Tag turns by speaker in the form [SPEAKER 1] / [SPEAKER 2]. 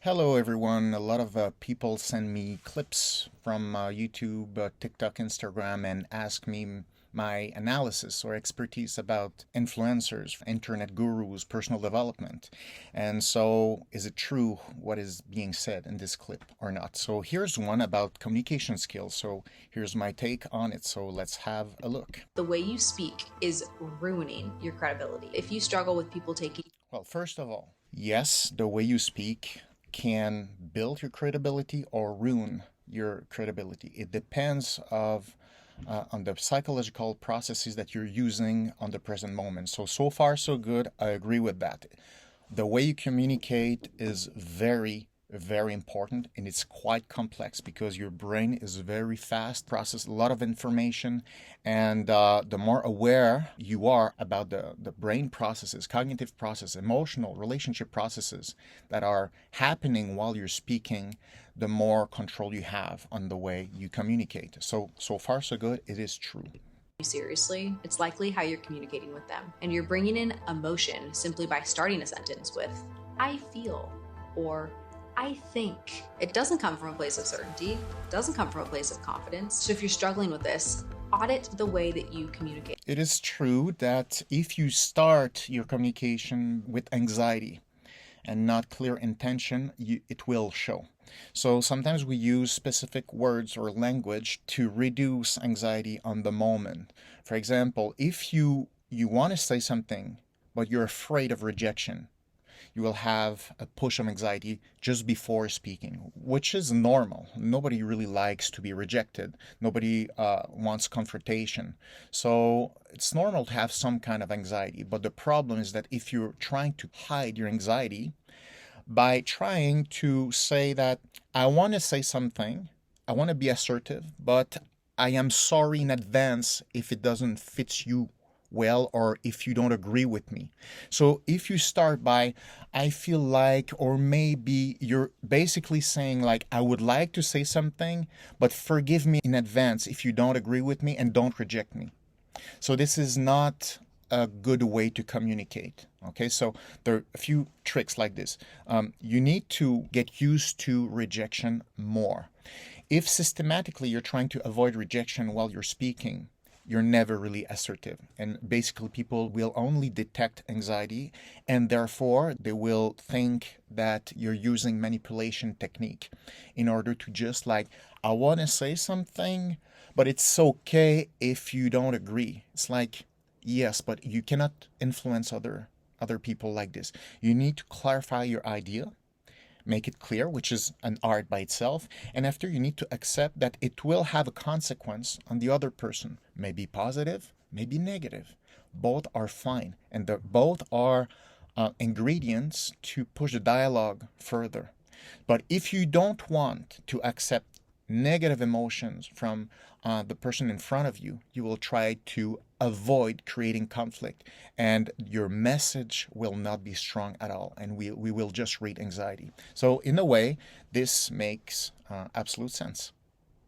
[SPEAKER 1] Hello everyone. A lot of people send me clips from YouTube, TikTok, Instagram, and ask me my analysis or expertise about influencers, internet gurus, personal development. And so, is it true what is being said in this clip or not? So, here's one about communication skills. So, here's my take on it. So, let's have a look.
[SPEAKER 2] The way you speak is ruining your credibility. If you struggle with people taking
[SPEAKER 1] Well, first of all, yes, the way you speak can build your credibility or ruin your credibility. It depends on the psychological processes that you're using on the present moment. So far so good. I agree with that. The way you communicate is very important, and it's quite complex because your brain is very fast, process a lot of information, and the more aware you are about the brain processes, cognitive processes, emotional relationship processes that are happening while you're speaking, the more control you have on the way you communicate. So far so good. It is true.
[SPEAKER 2] seriously, it's likely how you're communicating with them. And you're bringing in emotion simply by starting a sentence with, I feel, or I think. It doesn't come from a place of certainty, it doesn't come from a place of confidence. So if you're struggling with this, audit the way that you communicate.
[SPEAKER 1] It is true that if you start your communication with anxiety and not clear intention, it will show. So sometimes we use specific words or language to reduce anxiety on the moment. For example, if you want to say something, but you're afraid of rejection, you will have a push of anxiety just before speaking, which is normal. Nobody really likes to be rejected. Nobody wants confrontation. So it's normal to have some kind of anxiety. But the problem is that if you're trying to hide your anxiety by trying to say that I want to say something, I want to be assertive, but I am sorry in advance if it doesn't fit you well or if you don't agree with me. So if you start by I feel like, or maybe you're basically saying like I would like to say something, but forgive me in advance if you don't agree with me and don't reject me. So this is not a good way to communicate. Okay, so there are a few tricks like this. You need to get used to rejection more. If systematically you're trying to avoid rejection while you're speaking, you're never really assertive. And basically, people will only detect anxiety, and therefore they will think that you're using manipulation technique in order to just like, I want to say something, but it's okay if you don't agree. It's like, yes, but you cannot influence other people like this. You need to clarify your idea, make it clear, which is an art by itself. And after, you need to accept that it will have a consequence on the other person. Maybe positive, maybe negative. Both are fine. And both are ingredients to push the dialogue further. But if you don't want to accept negative emotions from the person in front of you, you will try to avoid creating conflict, and your message will not be strong at all, and we will just read anxiety. So in a way, this makes absolute sense.